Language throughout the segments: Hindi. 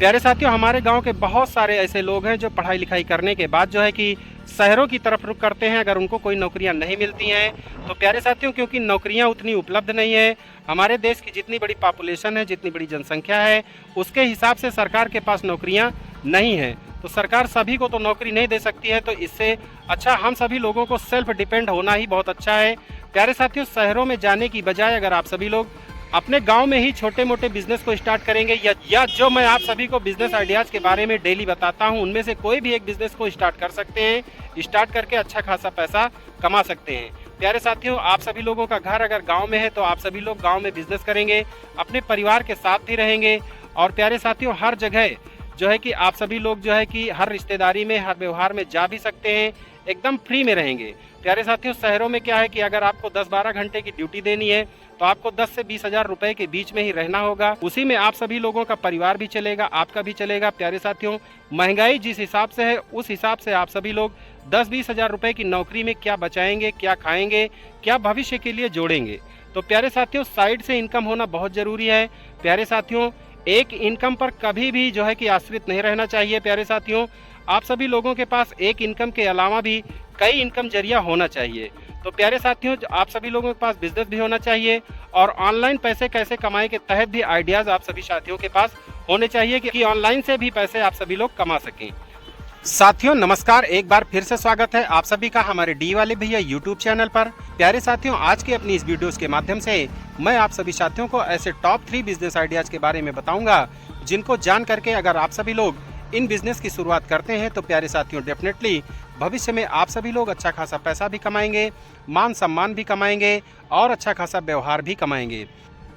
प्यारे साथियों, हमारे गांव के बहुत सारे ऐसे लोग हैं जो पढ़ाई लिखाई करने के बाद जो है कि शहरों की तरफ रुख करते हैं अगर उनको कोई नौकरियां नहीं मिलती हैं तो। प्यारे साथियों, क्योंकि नौकरियां उतनी उपलब्ध नहीं है, हमारे देश की जितनी बड़ी पॉपुलेशन है, जितनी बड़ी जनसंख्या है, उसके हिसाब से सरकार के पास नौकरियां नहीं है। तो सरकार सभी को तो नौकरी नहीं दे सकती है, तो इससे अच्छा हम सभी लोगों को सेल्फ डिपेंड होना ही बहुत अच्छा है। प्यारे साथियों, शहरों में जाने की बजाय अगर आप सभी लोग अपने गांव में ही छोटे मोटे बिजनेस को स्टार्ट करेंगे या जो मैं आप सभी को बिजनेस आइडियाज़ के बारे में डेली बताता हूं, उनमें से कोई भी एक बिजनेस को स्टार्ट कर सकते हैं। स्टार्ट करके अच्छा खासा पैसा कमा सकते हैं। प्यारे साथियों, आप सभी लोगों का घर अगर गांव में है तो आप सभी लोग गांव में बिजनेस करेंगे, अपने परिवार के साथ भी रहेंगे। और प्यारे साथियों, हर जगह जो है कि आप सभी लोग जो है कि हर रिश्तेदारी में, हर व्यवहार में जा भी सकते हैं, एकदम फ्री में रहेंगे। प्यारे साथियों, शहरों में क्या है कि अगर आपको 10-12 घंटे की ड्यूटी देनी है तो आपको 10 से 20 हज़ार रुपए के बीच में ही रहना होगा। उसी में आप सभी लोगों का परिवार भी चलेगा, आपका भी चलेगा। प्यारे साथियों, महंगाई जिस हिसाब से है उस हिसाब से आप सभी लोग 10-20 हज़ार रुपए की नौकरी में क्या बचाएंगे, क्या खाएंगे, क्या भविष्य के लिए जोड़ेंगे। तो प्यारे साथियों, साइड से इनकम होना बहुत ज़रूरी है। प्यारे साथियों, एक इनकम पर कभी भी जो है कि आश्रित नहीं रहना चाहिए। प्यारे साथियों, आप सभी लोगों के पास एक इनकम के अलावा भी कई इनकम जरिया होना चाहिए। तो प्यारे साथियों, आप सभी लोगों के पास बिजनेस भी होना चाहिए और ऑनलाइन पैसे कैसे कमाए के तहत भी आइडियाज़ आप सभी साथियों के पास होने चाहिए कि ऑनलाइन से भी पैसे आप सभी लोग कमा सकें। साथियों नमस्कार, एक बार फिर से स्वागत है आप सभी का हमारे डी वाले भैया यूट्यूब चैनल पर। प्यारे साथियों, आज की अपनी इस वीडियोस के माध्यम से मैं आप सभी साथियों को ऐसे टॉप 3 बिजनेस आइडियाज़ के बारे में बताऊंगा जिनको जान करके अगर आप सभी लोग इन बिजनेस की शुरुआत करते हैं तो प्यारे साथियों डेफिनेटली भविष्य में आप सभी लोग अच्छा खासा पैसा भी कमाएंगे, मान सम्मान भी कमाएंगे और अच्छा खासा व्यवहार भी कमाएंगे।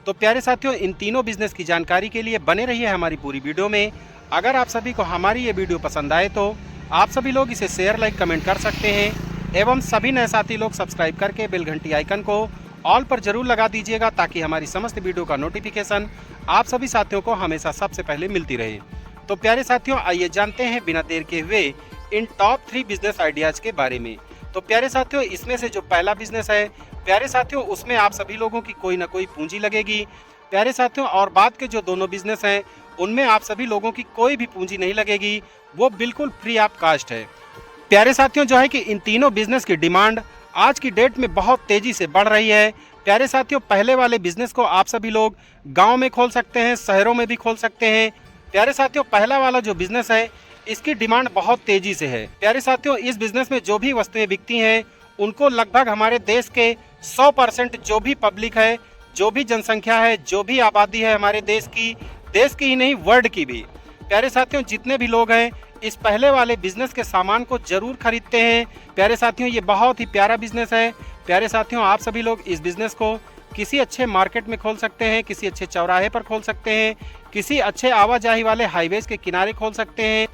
तो प्यारे साथियों, इन तीनों बिजनेस की जानकारी के लिए बने रहिए हमारी पूरी वीडियो में। अगर आप सभी को हमारी ये वीडियो पसंद आए तो आप सभी लोग इसे शेयर, लाइक, कमेंट कर सकते हैं एवं सभी नए साथी लोग सब्सक्राइब करके बेल घंटी आइकन को ऑल पर जरूर लगा दीजिएगा ताकि हमारी समस्त वीडियो का नोटिफिकेशन आप सभी साथियों को हमेशा सबसे पहले मिलती रहे। तो प्यारे साथियों, आइए जानते हैं बिना देर के हुए इन टॉप 3 बिजनेस आइडियाज़ के बारे में। तो प्यारे साथियों, इसमें से जो पहला बिजनेस है प्यारे साथियों, उसमें आप सभी लोगों की कोई ना कोई पूंजी लगेगी। प्यारे साथियों, और बाद के जो दोनों बिजनेस हैं उनमें आप सभी लोगों की कोई भी पूंजी नहीं लगेगी, वो बिल्कुल फ्री ऑफ कास्ट है। प्यारे साथियों, जो है कि इन तीनों बिजनेस की डिमांड आज की डेट में बहुत तेज़ी से बढ़ रही है। प्यारे साथियों, पहले वाले बिजनेस को आप सभी लोग गाँव में खोल सकते हैं, शहरों में भी खोल सकते हैं। प्यारे साथियों, पहला वाला जो बिजनेस है इसकी डिमांड बहुत तेजी से है। प्यारे साथियों, इस बिजनेस में जो भी वस्तुएं बिकती हैं उनको लगभग हमारे देश के 100% जो भी पब्लिक है, जो भी जनसंख्या है, जो भी आबादी है हमारे देश की ही नहीं वर्ल्ड की भी, प्यारे साथियों जितने भी लोग हैं इस पहले वाले बिजनेस के सामान को जरूर खरीदते हैं। प्यारे साथियों, ये बहुत ही प्यारा बिजनेस है। प्यारे साथियों, आप सभी लोग इस बिजनेस को किसी अच्छे मार्केट में खोल सकते हैं, किसी अच्छे चौराहे पर खोल सकते हैं, किसी अच्छे आवाजाही वाले हाईवेज के किनारे खोल सकते हैं।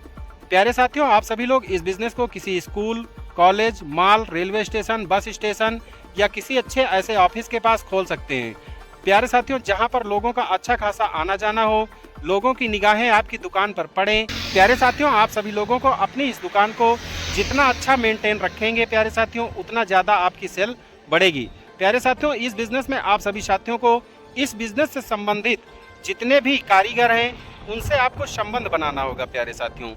प्यारे साथियों, आप सभी लोग इस बिजनेस को किसी school, college, mall, railway station, bus station या किसी अच्छे ऐसे ऑफिस के पास खोल सकते हैं। प्यारे साथियों, जहां पर लोगों का अच्छा खासा आना जाना हो, लोगों की निगाहें आपकी दुकान पर पड़े। प्यारे साथियों, आप सभी लोगों को अपनी इस दुकान को जितना अच्छा मेंटेन रखेंगे प्यारे साथियों, उतना ज़्यादा आपकी सेल बढ़ेगी। प्यारे साथियों, इस बिज़नेस में आप सभी साथियों को इस बिज़नेस से संबंधित जितने भी कारीगर हैं उनसे आपको संबंध बनाना होगा। प्यारे साथियों,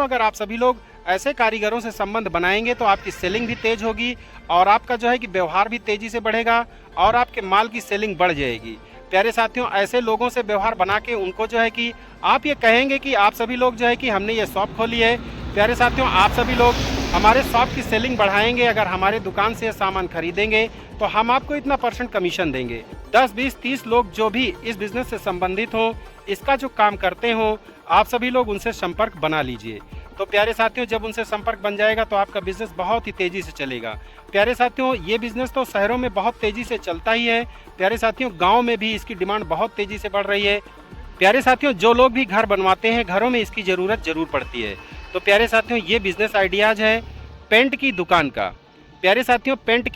अगर आप सभी लोग ऐसे कारीगरों से संबंध बनाएंगे तो आपकी सेलिंग भी तेज़ होगी और आपका जो है कि व्यवहार भी तेज़ी से बढ़ेगा और आपके माल की सेलिंग बढ़ जाएगी। प्यारे साथियों, ऐसे लोगों से व्यवहार बना के उनको जो है कि आप ये कहेंगे कि आप सभी लोग जो है कि हमने ये शॉप खोली है। प्यारे साथियों, आप सभी लोग हमारे शॉप की सेलिंग बढ़ाएंगे, अगर हमारे दुकान से सामान खरीदेंगे तो हम आपको इतना % कमीशन देंगे। 10, 20, 30 लोग जो भी इस बिज़नेस से संबंधित हों, इसका जो काम करते हों, आप सभी लोग उनसे संपर्क बना लीजिए। तो प्यारे साथियों, जब उनसे संपर्क बन जाएगा तो आपका बिज़नेस बहुत ही तेज़ी से चलेगा। प्यारे साथियों, ये बिज़नेस तो शहरों में बहुत तेज़ी से चलता ही है। प्यारे साथियों, गाँव में भी इसकी डिमांड बहुत तेज़ी से बढ़ रही है। प्यारे साथियों, जो लोग भी घर बनवाते हैं, घरों में इसकी ज़रूरत ज़रूर पड़ती है। तो प्यारे साथियों, ये बिज़नेस आइडियाज़ है पेंट की दुकान का। प्यारे साथियों, पेंट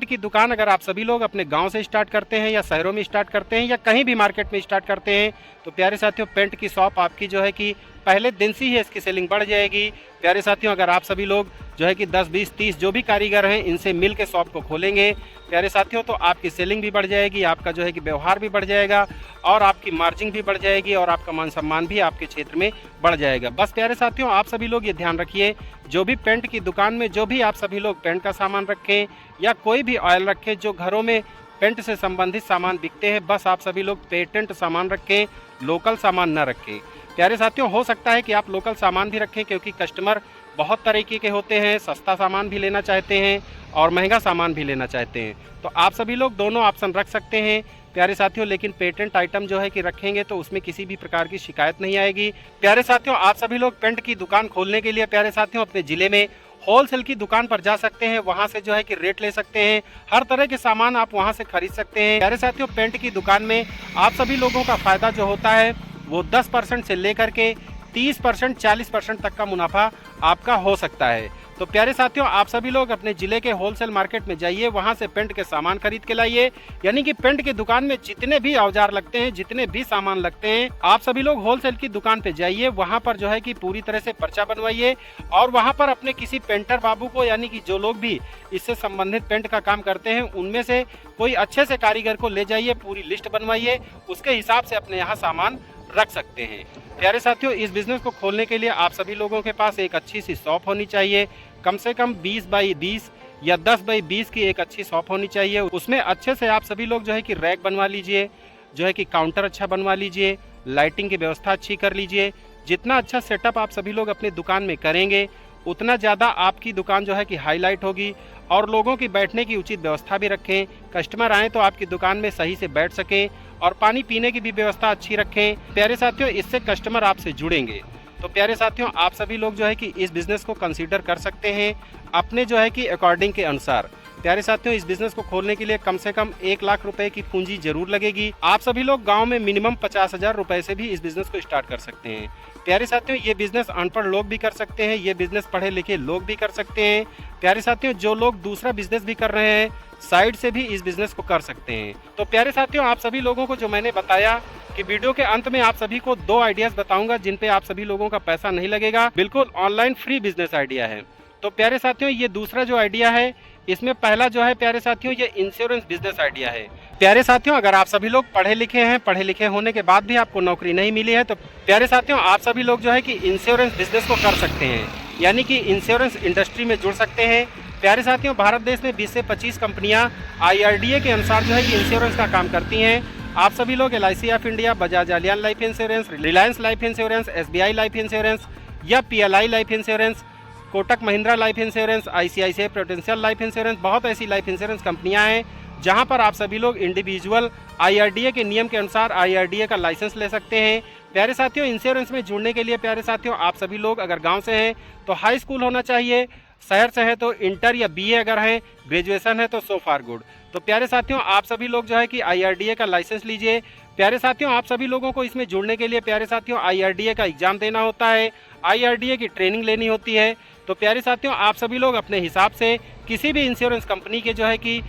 की दुकान अगर आप सभी लोग अपने गांव से स्टार्ट करते हैं या शहरों में स्टार्ट करते हैं या कहीं भी मार्केट में स्टार्ट करते हैं तो प्यारे साथियों, पेंट की शॉप आपकी जो है कि पहले दिन से ही इसकी सेलिंग बढ़ जाएगी प्यारे साथियों, अगर आप सभी लोग जो है कि 10, 20, 30 जो भी कारीगर हैं इनसे मिल के शॉप को खोलेंगे प्यारे साथियों, तो आपकी सेलिंग भी बढ़ जाएगी, आपका जो है कि व्यवहार भी बढ़ जाएगा और आपकी मार्जिन भी बढ़ जाएगी और आपका मान सम्मान भी आपके क्षेत्र में बढ़ जाएगा। बस प्यारे साथियों, आप सभी लोग ये ध्यान रखिए, जो भी पेंट की दुकान में जो भी आप सभी लोग पेंट का सामान रखें या कोई भी ऑयल रखें, जो घरों में पेंट से संबंधित सामान बिकते हैं, बस आप सभी लोग पेटेंट सामान रखें, लोकल सामान न रखें। प्यारे साथियों, हो सकता है कि आप लोकल सामान भी रखें क्योंकि कस्टमर बहुत तरीके के होते हैं, सस्ता सामान भी लेना चाहते हैं और महंगा सामान भी लेना चाहते हैं, तो आप सभी लोग दोनों ऑप्शन रख सकते हैं प्यारे साथियों। लेकिन पेटेंट आइटम जो है कि रखेंगे तो उसमें किसी भी प्रकार की शिकायत नहीं आएगी। प्यारे साथियों, आप सभी लोग पेंट की दुकान खोलने के लिए प्यारे साथियों अपने ज़िले में होलसेल की दुकान पर जा सकते हैं, वहां से जो है कि रेट ले सकते हैं, हर तरह के सामान आप वहां से खरीद सकते हैं। प्यारे साथियों, पेंट की दुकान में आप सभी लोगों का फ़ायदा जो होता है वो 10% से लेकर के 30%, 40% तक का मुनाफा आपका हो सकता है। तो प्यारे साथियों, आप सभी लोग अपने ज़िले के होलसेल मार्केट में जाइए, वहां से पेंट के सामान खरीद के लाइए। यानी कि पेंट की दुकान में जितने भी औजार लगते हैं, जितने भी सामान लगते हैं, आप सभी लोग होलसेल की दुकान पे जाइए, वहां पर जो है कि पूरी तरह से पर्चा बनवाइए और वहां पर अपने किसी पेंटर बाबू को, यानी कि जो लोग भी इससे संबंधित पेंट का काम करते हैं, उनमें से कोई अच्छे से कारीगर को ले जाइए, पूरी लिस्ट बनवाइए, उसके हिसाब से अपने यहाँ सामान रख सकते हैं। प्यारे साथियों, इस बिज़नेस को खोलने के लिए आप सभी लोगों के पास एक अच्छी सी शॉप होनी चाहिए, कम से कम 20 बाई 20 या 10 बाई 20 की एक अच्छी शॉप होनी चाहिए। उसमें अच्छे से आप सभी लोग जो है कि रैक बनवा लीजिए, जो है कि काउंटर अच्छा बनवा लीजिए, लाइटिंग की व्यवस्था अच्छी कर लीजिए। जितना अच्छा सेटअप आप सभी लोग अपनी दुकान में करेंगे, उतना ज़्यादा आपकी दुकान जो है कि हाईलाइट होगी और लोगों की बैठने की उचित व्यवस्था भी रखें। कस्टमर आएँ तो आपकी दुकान में सही से बैठ सकें और पानी पीने की भी व्यवस्था अच्छी रखें। प्यारे साथियों, इससे कस्टमर आपसे जुड़ेंगे। तो प्यारे साथियों, आप सभी लोग जो है कि इस बिज़नेस को कंसीडर कर सकते हैं अपने जो है कि अकॉर्डिंग के अनुसार। प्यारे साथियों, इस बिज़नेस को खोलने के लिए कम से कम 1 लाख रुपए की पूंजी जरूर लगेगी। आप सभी लोग गांव में मिनिमम 50,000 रुपए से भी इस बिज़नेस को स्टार्ट कर सकते हैं। प्यारे साथियों, ये बिज़नेस अनपढ़ लोग भी कर सकते हैं, ये बिज़नेस पढ़े लिखे लोग भी कर सकते हैं। प्यारे साथियों, जो लोग दूसरा बिज़नेस भी कर रहे हैं, साइड से भी इस बिज़नेस को कर सकते हैं। तो प्यारे साथियों, आप सभी लोगों को जो मैंने बताया कि वीडियो के अंत में आप सभी को 2 आइडियाज़ बताऊंगा जिन पे आप सभी लोगों का पैसा नहीं लगेगा, बिल्कुल ऑनलाइन फ्री बिज़नेस आइडिया है। तो प्यारे साथियों, ये दूसरा जो आइडिया है, इसमें पहला जो है प्यारे साथियों ये इंश्योरेंस बिजनेस आइडिया है। प्यारे साथियों, अगर आप सभी लोग पढ़े लिखे हैं, पढ़े लिखे होने के बाद भी आपको नौकरी नहीं मिली है, तो प्यारे साथियों आप सभी लोग जो है कि इंश्योरेंस बिजनेस को कर सकते हैं, यानी कि इंश्योरेंस इंडस्ट्री में जुड़ सकते हैं। प्यारे साथियों, भारत देश में 20 से 25 कंपनियां IRDA के अनुसार जो है कि इंश्योरेंस का काम करती हैं। आप सभी लोग LIC of India, Bajaj Allianz life insurance, Reliance life insurance, SBI life insurance या PLI life insurance, Kotak Mahindra life insurance, ICICI prudential life insurance, बहुत ऐसी लाइफ इंश्योरेंस कंपनियां हैं जहां पर आप सभी लोग इंडिविजुअल IRDA के नियम के अनुसार IRDA का लाइसेंस ले सकते हैं। प्यारे साथियों, इंश्योरेंस में जुड़ने के लिए प्यारे साथियों आप सभी लोग अगर गांव से हैं तो हाई स्कूल होना चाहिए, शहर से है तो इंटर या BA अगर हैं, ग्रेजुएशन है तो सो फार गुड। तो प्यारे साथियों आप सभी लोग जो है कि IRDA का लाइसेंस लीजिए। प्यारे साथियों, आप सभी लोगों को इसमें जुड़ने के लिए प्यारे साथियों IRDA का एग्जाम देना होता है, IRDA की ट्रेनिंग लेनी होती है। तो प्यारे साथियों आप सभी लोग अपने हिसाब से किसी भी इंश्योरेंस कंपनी के जो है कि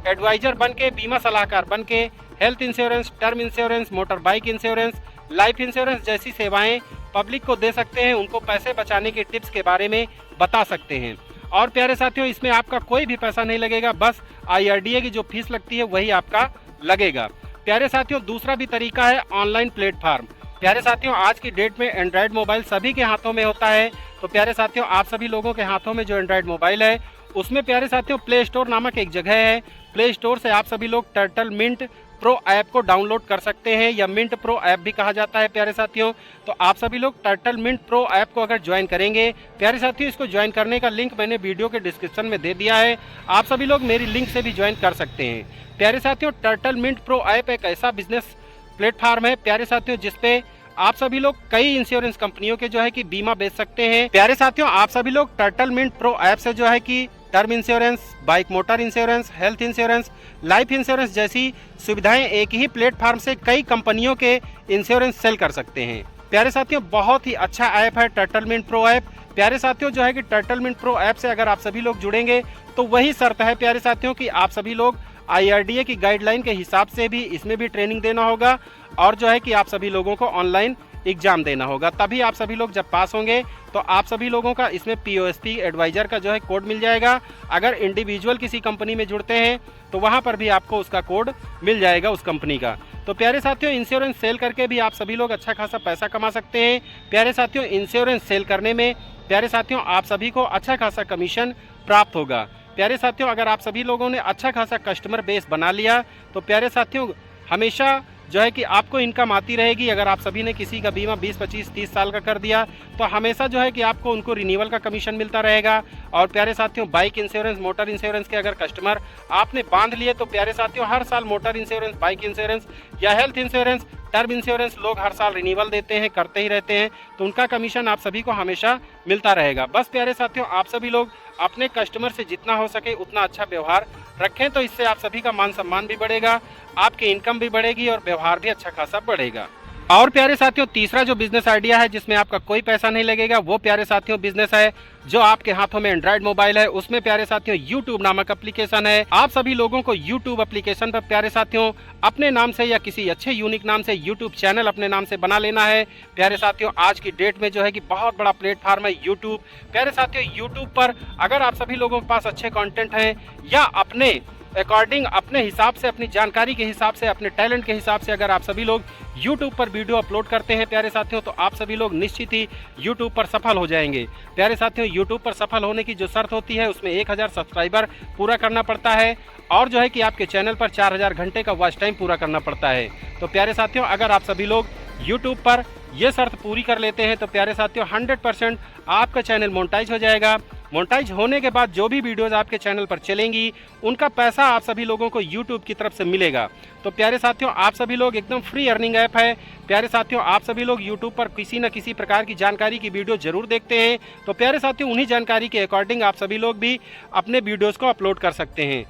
एडवाइजर बन के, बीमा सलाहकार बन के, health insurance, term insurance, motor bike insurance, life insurance जैसी सेवाएं पब्लिक को दे सकते हैं, उनको पैसे बचाने के टिप्स के बारे में बता सकते हैं। और प्यारे साथियों इसमें आपका कोई भी पैसा नहीं लगेगा, बस IRDA की जो फीस लगती है वही आपका लगेगा। प्यारे साथियों दूसरा भी तरीका है ऑनलाइन प्लेटफार्म। प्यारे साथियों आज की डेट में एंड्रॉयड मोबाइल सभी के हाथों में होता है। तो प्यारे साथियों आप सभी लोगों के हाथों में जो एंड्रॉयड मोबाइल है उसमें प्यारे साथियों प्ले स्टोर नामक एक जगह है। प्ले स्टोर से आप सभी लोग टर्टल मिंट प्रो ऐप को डाउनलोड कर सकते हैं, या मिंट प्रो ऐप भी कहा जाता है प्यारे साथियों। तो आप सभी लोग टर्टल मिंट प्रो ऐप को अगर ज्वाइन करेंगे प्यारे साथियों, इसको ज्वाइन करने का लिंक मैंने वीडियो के डिस्क्रिप्शन में दे दिया है, आप सभी लोग मेरी लिंक से भी ज्वाइन कर सकते हैं। प्यारे साथियों टर्टल मिंट प्रो ऐप एक ऐसा बिजनेस प्लेटफॉर्म है प्यारे साथियों जिसपे आप सभी लोग कई इंश्योरेंस कंपनियों के जो है कि बीमा बेच सकते हैं। प्यारे साथियों आप सभी लोग टर्टल मिंट प्रो ऐप से जो है कि term insurance, bike motor insurance, health insurance, life insurance जैसी सुविधाएं एक ही प्लेटफॉर्म से कई कंपनियों के इंश्योरेंस सेल कर सकते हैं। प्यारे साथियों बहुत ही अच्छा ऐप है टर्टल मिंट प्रो ऐप। प्यारे साथियों जो है कि टर्टल मिंट प्रो ऐप से अगर आप सभी लोग जुड़ेंगे तो वही शर्त है प्यारे साथियों कि आप सभी लोग IRDA की गाइडलाइन के हिसाब से भी इसमें भी ट्रेनिंग देना होगा, और जो है कि आप सभी लोगों को ऑनलाइन एग्ज़ाम देना होगा। तभी आप सभी लोग जब पास होंगे तो आप सभी लोगों का इसमें पीओएसटी एडवाइज़र का जो है कोड मिल जाएगा। अगर इंडिविजुअल किसी कंपनी में जुड़ते हैं तो वहाँ पर भी आपको उसका कोड मिल जाएगा उस कंपनी का। तो प्यारे साथियों, इंश्योरेंस सेल करके भी आप सभी लोग अच्छा खासा पैसा कमा सकते हैं। प्यारे साथियों, इंश्योरेंस सेल करने में प्यारे साथियों आप सभी को अच्छा खासा कमीशन प्राप्त होगा। प्यारे साथियों, अगर आप सभी लोगों ने अच्छा खासा कस्टमर बेस बना लिया तो प्यारे साथियों हमेशा जो है कि आपको इनकम आती रहेगी। अगर आप सभी ने किसी का बीमा 20, 25, 30 साल का कर दिया तो हमेशा जो है कि आपको उनको रिन्यूअल का कमीशन मिलता रहेगा। और प्यारे साथियों, बाइक इंश्योरेंस, मोटर इंश्योरेंस के अगर कस्टमर आपने बांध लिए तो प्यारे साथियों हर साल मोटर इंश्योरेंस, बाइक इंश्योरेंस या हेल्थ इंश्योरेंस, टर्म इंश्योरेंस लोग हर साल रिन्यूअल देते हैं, करते ही रहते हैं, तो उनका कमीशन आप सभी को हमेशा मिलता रहेगा। बस प्यारे साथियों, आप सभी लोग अपने कस्टमर से जितना हो सके उतना अच्छा व्यवहार रखें, तो इससे आप सभी का मान सम्मान भी बढ़ेगा, आपकी इनकम भी बढ़ेगी और व्यवहार भी अच्छा खासा बढ़ेगा। और प्यारे साथियों, तीसरा जो बिजनेस आइडिया है जिसमें आपका कोई पैसा नहीं लगेगा, वो प्यारे साथियों बिजनेस है जो आपके हाथों में एंड्रॉइड मोबाइल है, उसमें प्यारे साथियों YouTube नामक एप्लीकेशन है। आप सभी लोगों को YouTube एप्लीकेशन पर प्यारे साथियों अपने नाम से या किसी अच्छे यूनिक नाम से YouTube चैनल अपने नाम से बना लेना है। प्यारे साथियों, आज की डेट में जो है कि बहुत बड़ा प्लेटफॉर्म है YouTube। प्यारे साथियों, YouTube पर अगर आप सभी लोगों के पास अच्छे कंटेंट हैं या अपने अकॉर्डिंग, अपने हिसाब से, अपनी जानकारी के हिसाब से, अपने टैलेंट के हिसाब से अगर आप सभी लोग YouTube पर वीडियो अपलोड करते हैं प्यारे साथियों, तो आप सभी लोग निश्चित ही YouTube पर सफल हो जाएंगे। प्यारे साथियों, YouTube पर सफल होने की जो शर्त होती है उसमें 1000 सब्सक्राइबर पूरा करना पड़ता है और जो है कि आपके चैनल पर 4000 घंटे का वॉच टाइम पूरा करना पड़ता है। तो प्यारे साथियों, अगर आप सभी लोग YouTube पर ये शर्त पूरी कर लेते हैं तो प्यारे साथियों 100% आपका चैनल मोनेटाइज हो जाएगा। मोनेटाइज होने के बाद जो भी वीडियोस आपके चैनल पर चलेंगी उनका पैसा आप सभी लोगों को YouTube की तरफ से मिलेगा। तो प्यारे साथियों, आप सभी लोग एकदम फ्री अर्निंग ऐप है। प्यारे साथियों, आप सभी लोग YouTube पर किसी न किसी प्रकार की जानकारी की वीडियो जरूर देखते हैं, तो प्यारे साथियों उन्हीं जानकारी के अकॉर्डिंग आप सभी लोग भी अपने वीडियोज़ को अपलोड कर सकते हैं।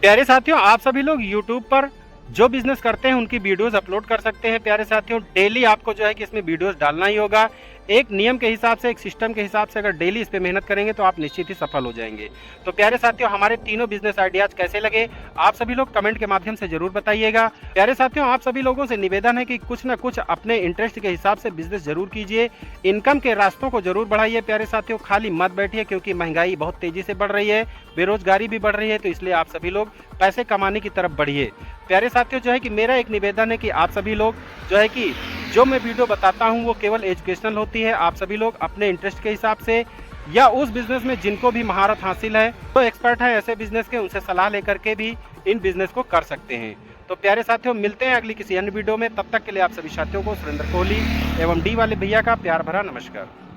प्यारे साथियों, आप सभी लोग YouTube पर जो बिजनेस करते हैं उनकी वीडियोस अपलोड कर सकते हैं। प्यारे साथियों, डेली आपको जो है कि इसमें वीडियोस डालना ही होगा। एक नियम के हिसाब से, एक सिस्टम के हिसाब से अगर डेली इस पे मेहनत करेंगे तो आप निश्चित ही सफल हो जाएंगे। तो प्यारे साथियों, हमारे तीनों बिजनेस आइडियाज कैसे लगे आप सभी लोग कमेंट के माध्यम से जरूर बताइएगा। प्यारे साथियों, आप सभी लोगों से निवेदन है कि कुछ न कुछ अपने इंटरेस्ट के हिसाब से बिजनेस जरूर कीजिए, इनकम के रास्तों को जरूर बढ़ाइए। प्यारे साथियों, खाली मत बैठिए, क्योंकि महंगाई बहुत तेजी से बढ़ रही है, बेरोजगारी भी बढ़ रही है, तो इसलिए आप सभी लोग पैसे कमाने की तरफ बढ़िए। प्यारे साथियों, जो है कि मेरा एक निवेदन है कि आप सभी लोग जो है कि जो मैं वीडियो बताता हूं वो केवल एजुकेशनल होती है। आप सभी लोग अपने इंटरेस्ट के हिसाब से या उस बिजनेस में जिनको भी महारत हासिल है, तो एक्सपर्ट है ऐसे बिजनेस के, उनसे सलाह लेकर के भी इन बिजनेस को कर सकते हैं। तो प्यारे साथियों, मिलते हैं अगली किसी अन्य वीडियो में। तब तक के लिए आप सभी साथियों को सुरेंद्र कोहली एवं डी वाले भैया का प्यार भरा नमस्कार।